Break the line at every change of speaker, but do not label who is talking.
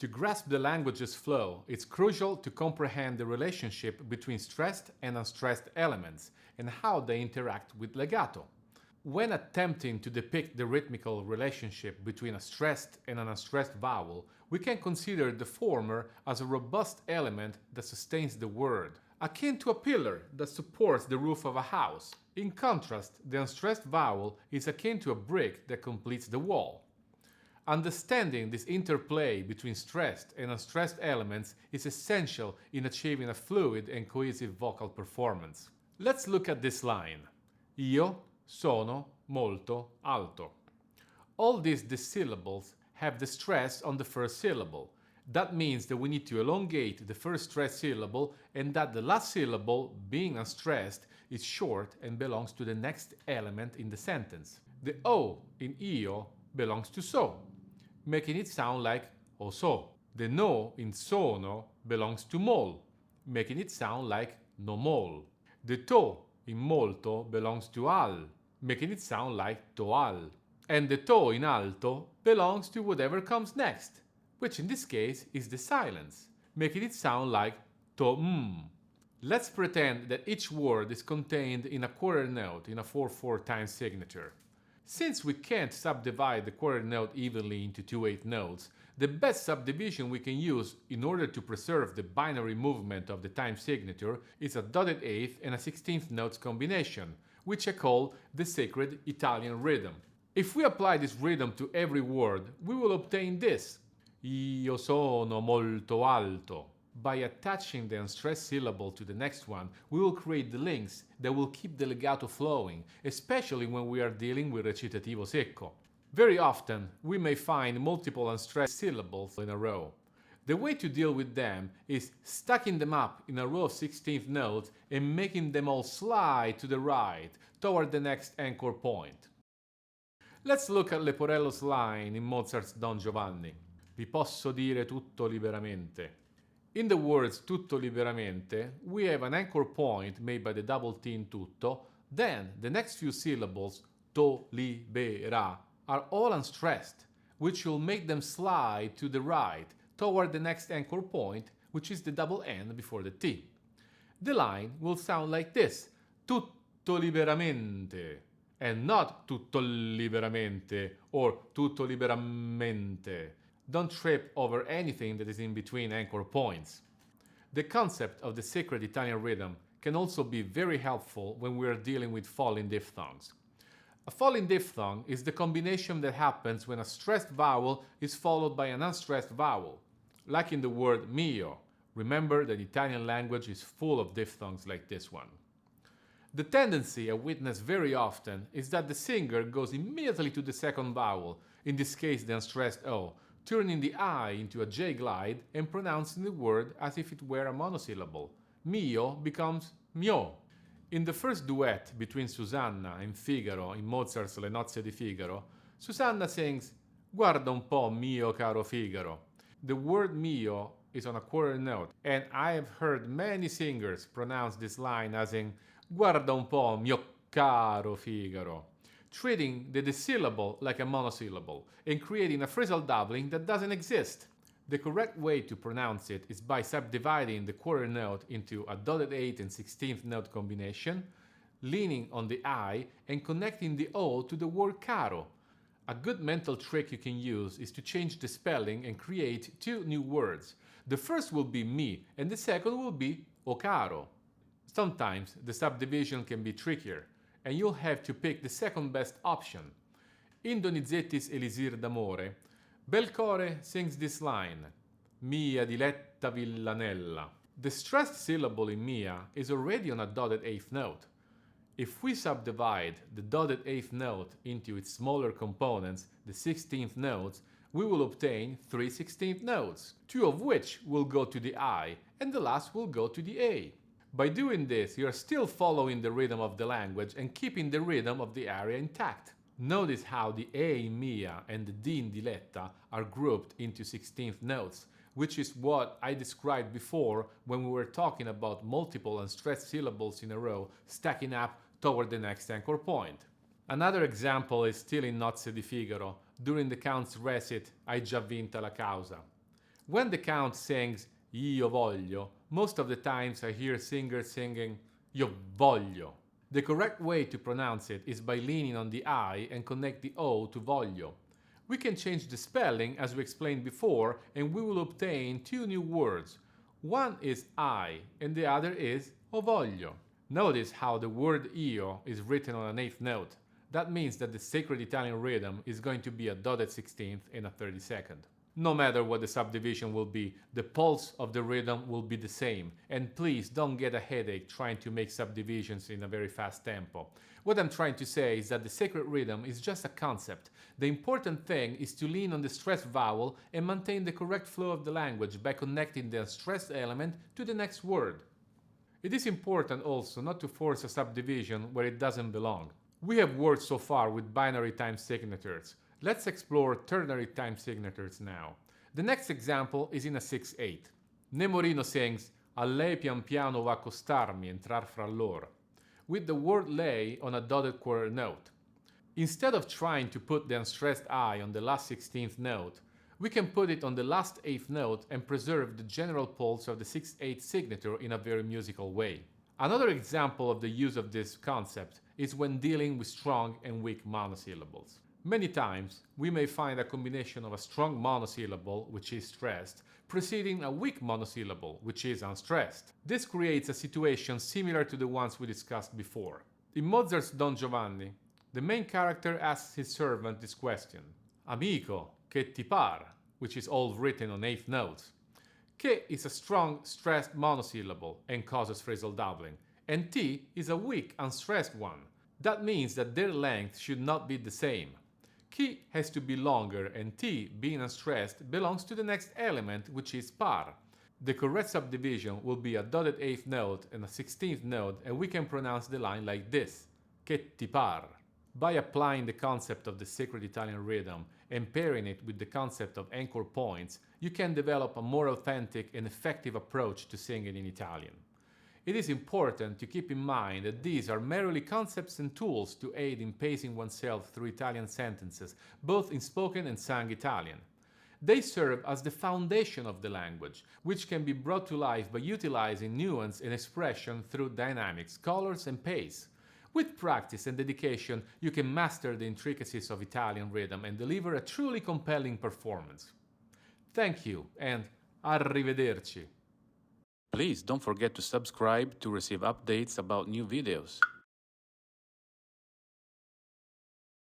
To grasp the language's flow, it's crucial to comprehend the relationship between stressed and unstressed elements and how they interact with legato. When attempting to depict the rhythmical relationship between a stressed and an unstressed vowel, we can consider the former as a robust element that sustains the word, akin to a pillar that supports the roof of a house. In contrast, the unstressed vowel is akin to a brick that completes the wall. Understanding this interplay between stressed and unstressed elements is essential in achieving a fluid and cohesive vocal performance. Let's look at this line. Io sono molto alto. All these dissyllables have the stress on the first syllable. That means that we need to elongate the first stressed syllable and that the last syllable, being unstressed, is short and belongs to the next element in the sentence. The O in io belongs to so, making it sound like o so. The no in sono belongs to mol, making it sound like no mol. The to in molto belongs to al, making it sound like toal. And the to in alto belongs to whatever comes next, which in this case is the silence, making it sound like to. Let's pretend that each word is contained in a quarter note in a 4/4 time signature. Since we can't subdivide the quarter note evenly into 2/8 notes, the best subdivision we can use in order to preserve the binary movement of the time signature is a dotted eighth and a 16th notes combination, which I call the sacred Italian rhythm. If we apply this rhythm to every word, we will obtain this. Io sono molto alto. By attaching the unstressed syllable to the next one, we will create the links that will keep the legato flowing, especially when we are dealing with recitativo secco. Very often, we may find multiple unstressed syllables in a row. The way to deal with them is stacking them up in a row of 16th notes and making them all slide to the right, toward the next anchor point. Let's look at Leporello's line in Mozart's Don Giovanni. Vi posso dire tutto liberamente. In the words tutto liberamente, we have an anchor point made by the double T in tutto, then the next few syllables, to libera, are all unstressed, which will make them slide to the right, toward the next anchor point, which is the double N before the T. The line will sound like this, tutto liberamente, and not tutto liberamente or tutto liberamente. Don't trip over anything that is in between anchor points. The concept of the sacred Italian rhythm can also be very helpful when we are dealing with falling diphthongs. A falling diphthong is the combination that happens when a stressed vowel is followed by an unstressed vowel, like in the word mio. Remember that Italian language is full of diphthongs like this one. The tendency I witness very often is that the singer goes immediately to the second vowel, in this case the unstressed O, turning the I into a J glide and pronouncing the word as if it were a monosyllable. Mio becomes mio. In the first duet between Susanna and Figaro in Mozart's Le nozze di Figaro, Susanna sings "Guarda un po' mio caro Figaro." The word mio is on a quarter note, and I have heard many singers pronounce this line as in "Guarda un po' mio caro Figaro," treating the dissyllable like a monosyllable and creating a phrasal doubling that doesn't exist. The correct way to pronounce it is by subdividing the quarter note into a dotted 8th and 16th note combination, leaning on the I and connecting the O to the word caro. A good mental trick you can use is to change the spelling and create two new words. The first will be mi and the second will be o caro. Sometimes the subdivision can be trickier, and you'll have to pick the second best option. In Donizetti's Elisir d'amore, Belcore sings this line, Mia diletta villanella. The stressed syllable in mia is already on a dotted 8th note. If we subdivide the dotted 8th note into its smaller components, the 16th notes, we will obtain 3 16th notes, 2 of which will go to the I, and the last will go to the A. By doing this, you are still following the rhythm of the language and keeping the rhythm of the aria intact. Notice how the A in mia and the D in diletta are grouped into 16th notes, which is what I described before when we were talking about multiple unstressed syllables in a row stacking up toward the next anchor point. Another example is still in Nozze di Figaro, during the Count's recit Hai già vinta la causa. When the count sings io voglio, most of the times I hear singers singing io voglio. The correct way to pronounce it is by leaning on the I and connect the O to voglio. We can change the spelling as we explained before, and we will obtain two new words. One is I and the other is o voglio. Notice how the word io is written on an eighth note. That means that the sacred Italian rhythm is going to be a dotted 16th and a 32nd. No matter what the subdivision will be, the pulse of the rhythm will be the same. And please don't get a headache trying to make subdivisions in a very fast tempo. What I'm trying to say is that the sacred rhythm is just a concept. The important thing is to lean on the stressed vowel and maintain the correct flow of the language by connecting the unstressed element to the next word. It is important also not to force a subdivision where it doesn't belong. We have worked so far with binary time signatures. Let's explore ternary time signatures now. The next example is in a 6/8. Nemorino sings "A lei pian piano va a costarmi entrar fra loro," with the word lei on a dotted quarter note. Instead of trying to put the unstressed I on the last 16th note, we can put it on the last 8th note and preserve the general pulse of the 6/8 signature in a very musical way. Another example of the use of this concept is when dealing with strong and weak monosyllables. Many times, we may find a combination of a strong monosyllable, which is stressed, preceding a weak monosyllable, which is unstressed. This creates a situation similar to the ones we discussed before. In Mozart's Don Giovanni, the main character asks his servant this question: "Amico, che ti par?" which is all written on 8th notes. Che is a strong, stressed monosyllable and causes phrasal doubling, and ti is a weak, unstressed one. That means that their length should not be the same. Chi has to be longer, and ti, being unstressed, belongs to the next element, which is par. The correct subdivision will be a dotted 8th note and a 16th note, and we can pronounce the line like this: che ti par. By applying the concept of the sacred Italian rhythm and pairing it with the concept of anchor points, you can develop a more authentic and effective approach to singing in Italian. It is important to keep in mind that these are merely concepts and tools to aid in pacing oneself through Italian sentences, both in spoken and sung Italian. They serve as the foundation of the language, which can be brought to life by utilizing nuance and expression through dynamics, colors, and pace. With practice and dedication, you can master the intricacies of Italian rhythm and deliver a truly compelling performance. Thank you, and arrivederci. Please don't forget to subscribe to receive updates about new videos.